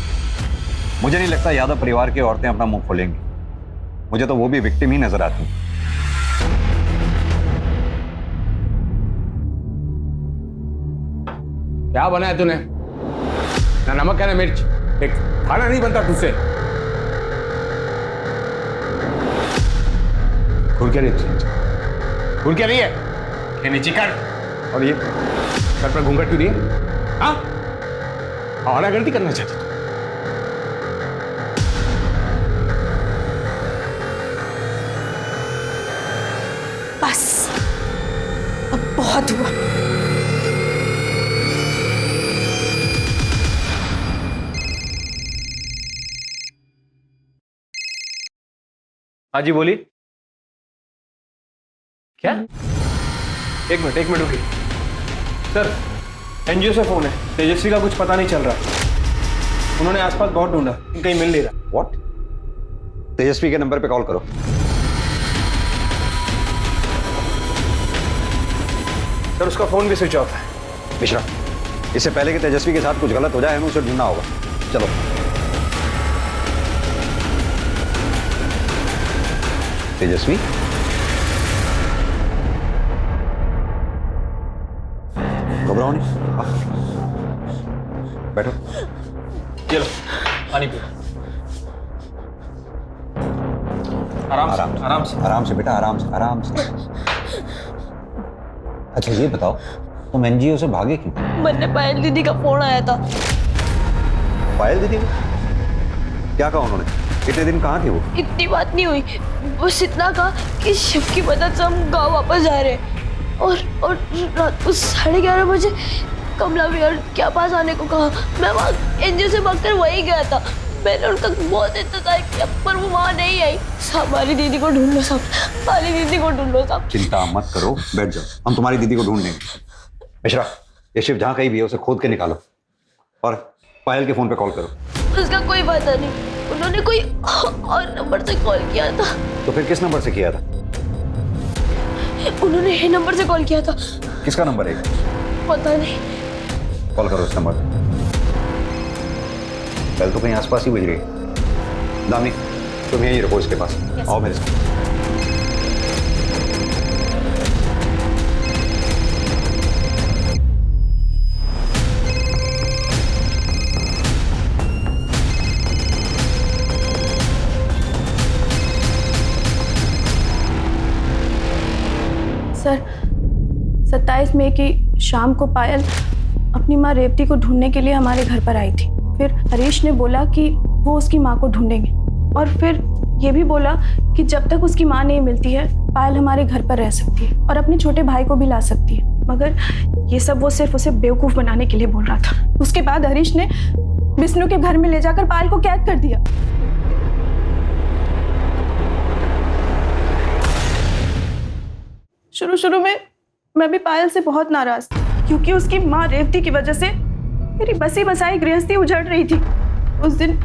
मुझे नहीं लगता यादव परिवार की औरतें अपना मुंह खोलेंगी। मुझे तो वो भी विक्टिम ही नजर आती हैं। क्या बनाया तूने? ना नमक है ना मिर्च, एक खाना नहीं बनता तुझसे। खुल क्या नहीं है? ये नीचे कर। और ये सर पर घूंघट क्यों नहीं है? हाँ, और गलती करना चाहती तू? बस अब बहुत हुआ। हाँ जी बोली। क्या? एक मिनट रुकिए। सर एनजीओ से फोन है, तेजस्वी का कुछ पता नहीं चल रहा। उन्होंने आसपास बहुत ढूंढा, कहीं मिल नहीं रहा। व्हाट? तेजस्वी के नंबर पे कॉल करो। सर उसका फोन भी स्विच ऑफ है। मिश्रा, इससे पहले कि तेजस्वी के साथ कुछ गलत हो जाए हमें उसे ढूंढना होगा। चलो। तेजस्वी, घबराओ नहीं, बैठो। चलो पानी पियो। आराम से बेटा, आराम से। अच्छा ये बताओ, तुम एनजीओ से भागे क्यों? मैंने पायल दीदी का फोन आया था। पायल दीदी को क्या कहा उन्होंने? इतने दिन कहाँ थे वो? इतनी बात नहीं हुई, बस इतना कहा कि शिव की मदद से हम गाँव वापस जा रहे हैं। और रात को 11:30 बजे कमला विहार के पास आने को कहा। मैं वहाँ एनजीओ से भागकर वहीं गया था। मैंने उनका बहुत इंतजार किया, पर वो वहाँ नहीं आई। हमारी दीदी को ढूंढ लो सब, हमारी दीदी को ढूंढ लो सब। चिंता मत करो, बैठ जाओ, हम तुम्हारी दीदी को ढूंढ लेंगे। मिश्रा, ये शिव जहाँ कहीं भी है उसे खोद के निकालो और पायल के फोन पे कॉल करो। उसका कोई पता नहीं, उन्होंने कोई और नंबर से कॉल किया था। तो फिर किस नंबर से किया था? उन्होंने ये नंबर से कॉल किया था। किसका नंबर है? पता नहीं। कॉल करो इस नंबर। कल तो कहीं आसपास ही बज रही। दामी, तुम यहीं रखो इसके पास। आओ मेरे साथ। सर 27 मई की शाम को पायल अपनी माँ रेवती को ढूंढने के लिए हमारे घर पर आई थी। फिर हरीश ने बोला कि वो उसकी माँ को ढूंढेंगे, और फिर ये भी बोला कि जब तक उसकी माँ नहीं मिलती है पायल हमारे घर पर रह सकती है और अपने छोटे भाई को भी ला सकती है। मगर ये सब वो सिर्फ उसे बेवकूफ़ बनाने के लिए बोल रहा था। उसके बाद हरीश ने विष्णु के घर में ले जाकर पायल को कैद कर दिया। शुरू में मैं भी पायल से बहुत नाराज थी, क्योंकि उसकी माँ रेवती की वजह से मेरी बसी बसाई गृहस्थी उजड़ रही थी। उस दिन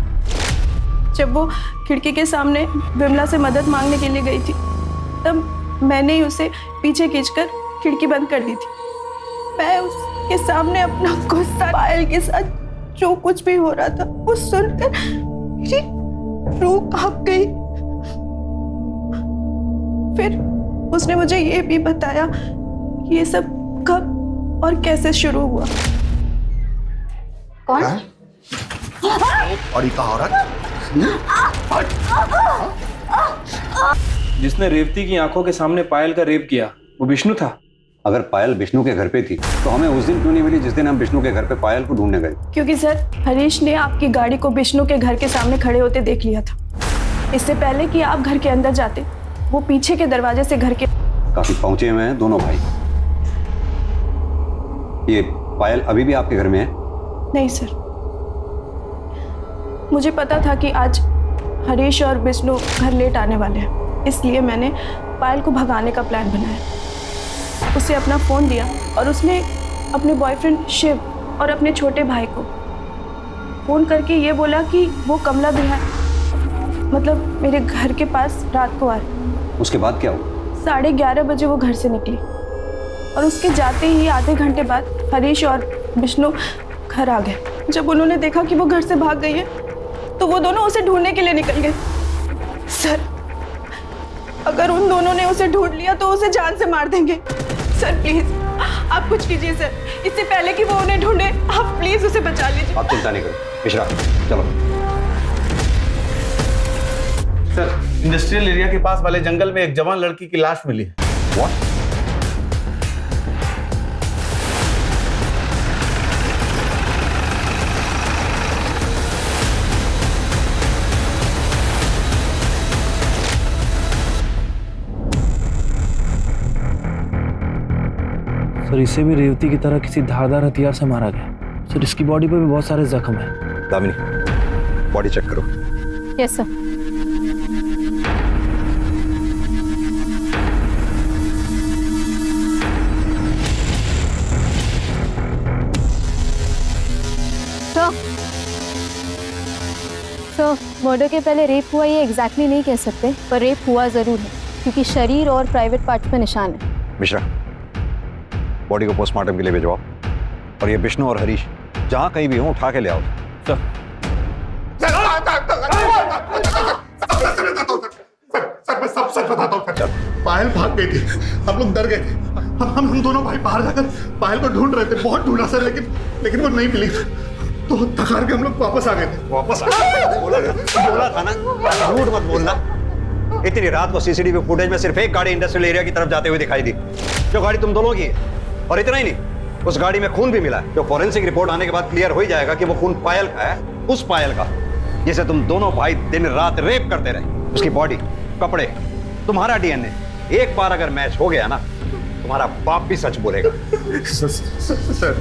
जब वो खिड़की के सामने विमला से मदद मांगने के लिए गई थी, तब मैंने ही उसे पीछे खींचकर खिड़की बंद कर दी थी। मैं उसके सामने अपना गुस्सा, पायल के साथ जो कुछ भी हो रहा था वो सुनकर मेरी रूह कांप गई। उसने मुझे ये भी बताया कि ये सब कब और कैसे शुरू हुआ। कौन? और का औरत जिसने रेवती की आंखों के सामने पायल का रेप किया वो विष्णु था। अगर पायल विष्णु के घर पे थी तो हमें उस दिन क्यों नहीं मिली जिस दिन हम विष्णु के घर पे पायल को ढूंढने गए? क्योंकि सर हरीश ने आपकी गाड़ी को विष्णु के घर के सामने खड़े होते देख लिया था। इससे पहले कि आप घर के अंदर जाते, वो पीछे के दरवाजे से घर के काफी पहुंचे हुए हैं दोनों भाई। ये पायल अभी भी आपके घर में है? नहीं सर, मुझे पता था कि आज हरीश और विष्णु घर लेट आने वाले हैं, इसलिए मैंने पायल को भगाने का प्लान बनाया। उसे अपना फ़ोन दिया और उसने अपने बॉयफ्रेंड शिव और अपने छोटे भाई को फ़ोन करके ये बोला कि वो कमला विहार मतलब मेरे घर के पास रात को आ रहे। उसके बाद क्या हुआ? 11:30 बजे वो घर से निकली और उसके जाते ही आधे घंटे बाद हरीश और विष्णु घर आ गए। जब उन्होंने देखा कि वो घर से भाग गई है तो वो दोनों उसे ढूंढने के लिए निकल गए। सर, अगर उन दोनों ने उसे ढूंढ लिया तो उसे जान से मार देंगे। सर प्लीज आप कुछ कीजिए सर, इससे पहले कि वो उन्हें ढूंढे आप प्लीज उसे बचा लीजिए। आप चिंता नहीं करो मिश्रा, चलो। सर, इंडस्ट्रियल एरिया के पास वाले जंगल में एक जवान लड़की की लाश मिली है। What? सर इसे भी रेवती की तरह किसी धारदार हथियार से मारा गया। सर इसकी बॉडी पर भी बहुत सारे जख्म हैं। दामिनी, बॉडी चेक करो। Yes sir. सर, मर्डर के पहले रेप हुआ ये एग्जैक्टली नहीं कह सकते, पर रेप हुआ जरूर है क्योंकि शरीर और प्राइवेट पार्ट पे निशान है। मिश्रा, बॉडी को पोस्टमार्टम के लिए भिजवाओ और ये विष्णु और हरीश जहां कहीं भी हो उठा के ले आओ। सर, मैं सब सच बताता हूँ। पायल भाग गई थी, हम लोग डर गए थे। हम दोनों भाई बाहर जाकर पायल को ढूंढ रहे थे, बहुत ढूंढा सर, लेकिन वो नहीं मिली। तो थकार के हम लोग वापस आ गए थे। वापस बोला था ना, झूठ मत बोलना। इतनी रात को सीसीटीवी फुटेज में सिर्फ एक गाड़ी इंडस्ट्रियल एरिया की तरफ जाते हुए दिखाई दी, जो गाड़ी तुम दोनों की है। और इतना ही नहीं, उस गाड़ी में खून भी मिला है, जो फॉरेंसिक रिपोर्ट आने के बाद क्लियर हो ही जाएगा कि वो खून पायल का है, उस पायल का जिसे तुम दोनों भाई दिन रात रेप करते रहे। उसकी बॉडी, कपड़े, तुम्हारा डीएनए एक बार अगर मैच हो गया ना, तुम्हारा बाप भी सच बोलेगा। सर,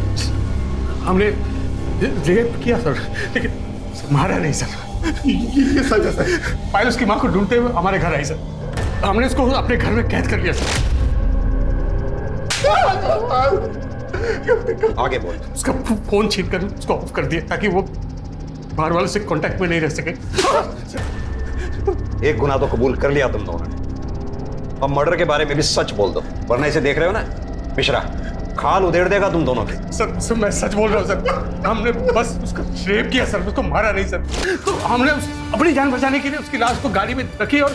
हमने रेप किया सर, लेकिन मारा नहीं सर। ये सच है सर। पायल उसकी माँ को ढूंढते हुए हमारे घर आई सर। हमने उसको अपने घर में कैद कर लिया सर। आगे बोल। उसका फोन छीन कर उसको ऑफ कर दिया ताकि वो बाहर वालों से कांटेक्ट में नहीं रह सके। एक गुनाह तो कबूल कर लिया तुम दोनों ने, अब मर्डर के बारे में भी सच बोल दो, वरना इसे देख रहे हो ना मिश्रा, खाल उधेड़ देगा तुम दोनों की। सर मैं सच बोल रहा हूँ सर। हमने बस उसका रेप किया सर, उसको मारा नहीं सर। तो हमने अपनी जान बचाने के लिए उसकी लाश को गाड़ी में रखी और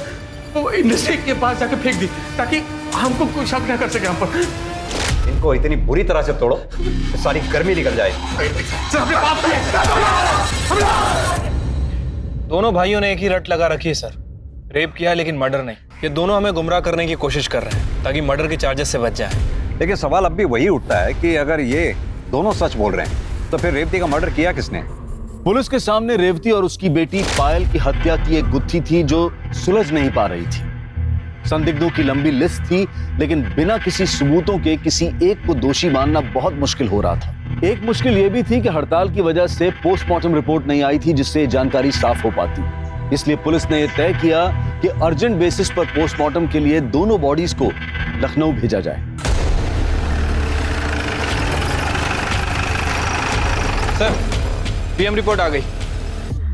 वो इंडस्ट्री के पास जाके फेंक दी ताकि हमको कोई शक न कर सके हम पर। इनको इतनी बुरी तरह से तोड़ो कि सारी गर्मी निकल जाए। दोनों भाइयों ने एक ही रट लगा रखी है सर, रेप किया लेकिन मर्डर नहीं। ये दोनों हमें गुमराह करने की कोशिश कर रहे हैं ताकि मर्डर के चार्जेस से बच जाए। लेकिन सवाल अब भी वही उठता है कि अगर ये दोनों सच बोल रहे हैं तो फिर रेवती का मर्डर किया किसने? पुलिस के सामने रेवती और उसकी बेटी पायल की हत्या की एक गुत्थी थी जो सुलझ नहीं पा रही थी। संदिग्धों की लंबी लिस्ट थी, लेकिन बिना किसी सबूतों के किसी एक को दोषी मानना बहुत मुश्किल हो रहा था। एक मुश्किल यह भी थी कि हड़ताल की वजह से पोस्टमार्टम रिपोर्ट नहीं आई थी जिससे जानकारी साफ हो पाती। इसलिए पुलिस ने यह तय किया कि अर्जेंट बेसिस पर पोस्टमार्टम के लिए दोनों बॉडीज को लखनऊ भेजा जाए। सर, पीएम रिपोर्ट आ गई।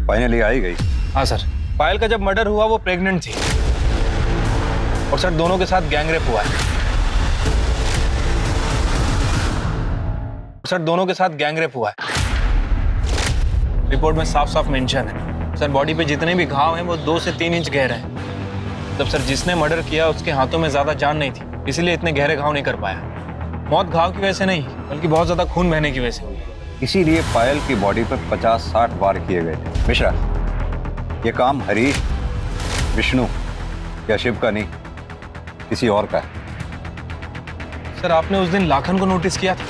फाइनली आई गई? हाँ सर, पायल का जब मर्डर हुआ वो प्रेग्नेंट थी और सर दोनों के साथ गैंगरेप हुआ है। सर दोनों के साथ गैंगरेप हुआ है। रिपोर्ट में साफ साफ मेंशन है। सर बॉडी पे जितने भी घाव हैं वो 2 से 3 इंच गहरे हैं। मतलब सर जिसने मर्डर किया उसके हाथों में ज्यादा जान नहीं थी, इसलिए इतने गहरे घाव नहीं कर पाया। मौत घाव की वजह से नहीं बल्कि बहुत ज्यादा खून बहने की वजह से हुई। इसीलिए पायल की बॉडी पर 50-60 वार किए गए थे। मिश्रा, ये काम हरीश, विष्णु या शिव का नहीं, किसी और का है। सर आपने उस दिन लाखन को नोटिस किया था,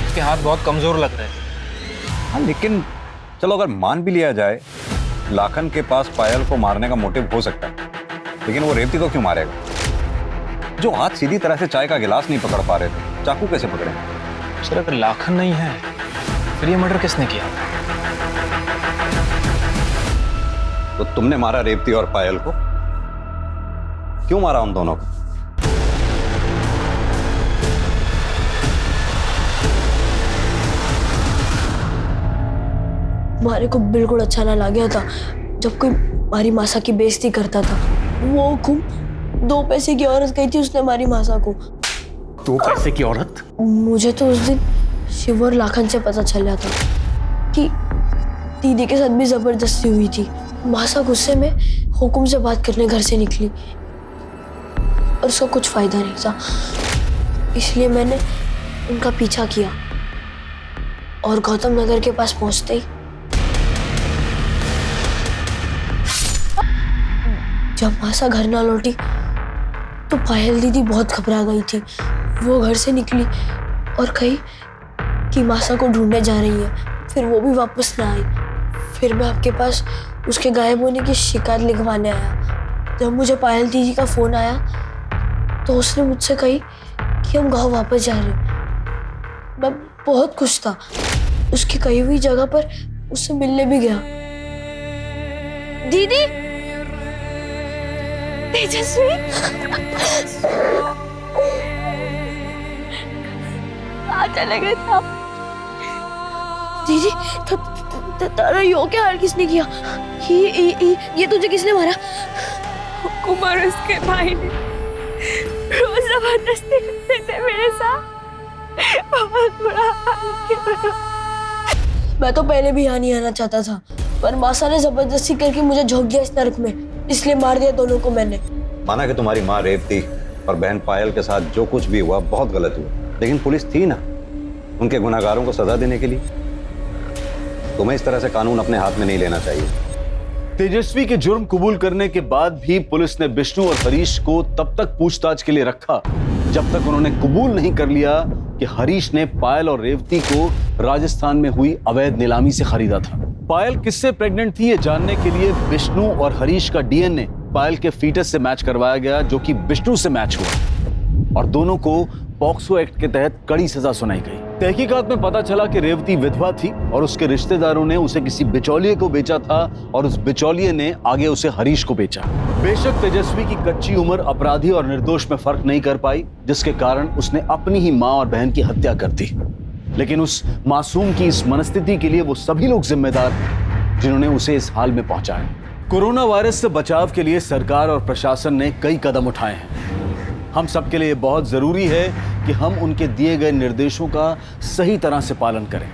उसके हाथ बहुत कमजोर लग रहे थे। हाँ, लेकिन चलो अगर मान भी लिया जाए लाखन के पास पायल को मारने का मोटिव हो सकता है, लेकिन वो रेवती को क्यों मारेगा? जो हाथ सीधी तरह से चाय का गिलास नहीं पकड़ पा रहे थे, चाकू कैसे पकड़े? सर अगर लाखन नहीं है फिर ये मर्डर किसने किया? तो तुमने मारा रेवती और पायल को? क्यों मारा उन दोनों को? मारे को बिल्कुल अच्छा ना लगा था जब कोई हमारी मासा की बेइज्जती करता था। वो हुकुम 2 पैसे की औरत कही थी उसने हमारी मासा को। 2 पैसे की औरत? मुझे तो उस दिन शिव और लाखन से पता चला था कि दीदी के साथ भी जबरदस्ती हुई थी। मासा गुस्से में हुकुम से बात करने घर से निकली और उसका कुछ फायदा नहीं था, इसलिए मैंने उनका पीछा किया और गौतम नगर के पास पहुंचते ही जब मासा घर ना लौटी तो पायल दीदी बहुत घबरा गई थी। वो घर से निकली और कही कि मासा को ढूंढने जा रही है, फिर वो भी वापस ना आई। फिर मैं आपके पास उसके गायब होने की शिकायत लिखवाने आया। जब मुझे पायल दीदी का फोन आया तो उसने मुझसे कही कि हम गांव वापस जा रहे हैं। मैं बहुत खुश था, उसकी कही हुई जगह पर उससे मिलने भी गया। दीदी, तेजस्वी, चले गए था दीदी। तारा यो क्या हाल किसने किया? ये तुझे किसने मारा? कुमार उसके भाई ने रोज जबरदस्ती करते थे मेरे साथ, बहुत बुरा हाल किया। मैं तो पहले भी यहाँ नहीं आना चाहता था, पर मासा ने जबरदस्ती करके मुझे झोंक दिया इस नरक में, इसलिए मार दिया दोनों को मैंने। माना कि तुम्हारी माँ रेवती और बहन पायल के साथ जो कुछ भी हुआ बहुत गलत हुआ, लेकिन पुलिस थी ना उनके गुनहगारों को सजा देने के लिए। तुम्हें इस तरह से कानून अपने हाथ में नहीं लेना चाहिए। तेजस्वी के जुर्म कबूल करने के बाद भी पुलिस ने विष्णु और हरीश को तब तक पूछताछ के लिए रखा जब तक उन्होंने कबूल नहीं कर लिया कि हरीश ने पायल और रेवती को राजस्थान में हुई अवैध नीलामी से खरीदा था। पायल किससे प्रेग्नेंट थी ये जानने के लिए विष्णु और हरीश का डीएनए पायल के फीटस से मैच करवाया गया, जो कि विष्णु से मैच हुआ और दोनों को पॉक्सो एक्ट के तहत कड़ी सजा सुनाई गई। तहकीकात में पता चला कि रेवती विधवा थी और उसके रिश्तेदारों ने उसे किसी बिचौलिए को बेचा था और उस बिचौलिए ने आगे उसे हरीश को बेचा। बेशक तेजस्वी की कच्ची उम्र अपराधी और निर्दोष में फर्क नहीं कर पाई, जिसके कारण उसने अपनी ही माँ और बहन की हत्या कर दी, लेकिन उस मासूम की इस मनस्थिति के लिए वो सभी लोग जिम्मेदार हैं जिन्होंने उसे इस हाल में पहुंचाया। कोरोना वायरस से बचाव के लिए सरकार और प्रशासन ने कई कदम उठाए हैं। हम सबके लिए बहुत जरूरी है कि हम उनके दिए गए निर्देशों का सही तरह से पालन करें,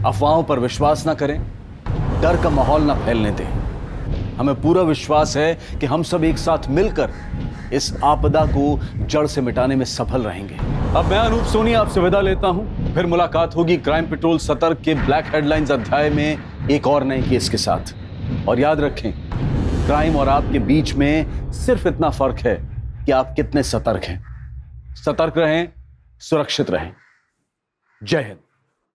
अफवाहों पर विश्वास न करें, डर का माहौल न फैलने दें। हमें पूरा विश्वास है कि हम सब एक साथ मिलकर इस आपदा को जड़ से मिटाने में सफल रहेंगे। अब मैं अनूप सोनी आपसे विदा लेता हूं। फिर मुलाकात होगी क्राइम पेट्रोल सतर्क के ब्लैक हेडलाइंस अध्याय में एक और नए केस के साथ। और याद रखें, क्राइम और आपके बीच में सिर्फ इतना फर्क है कि आप कितने सतर्क हैं। सतर्क रहें, सुरक्षित रहें। जय हिंद।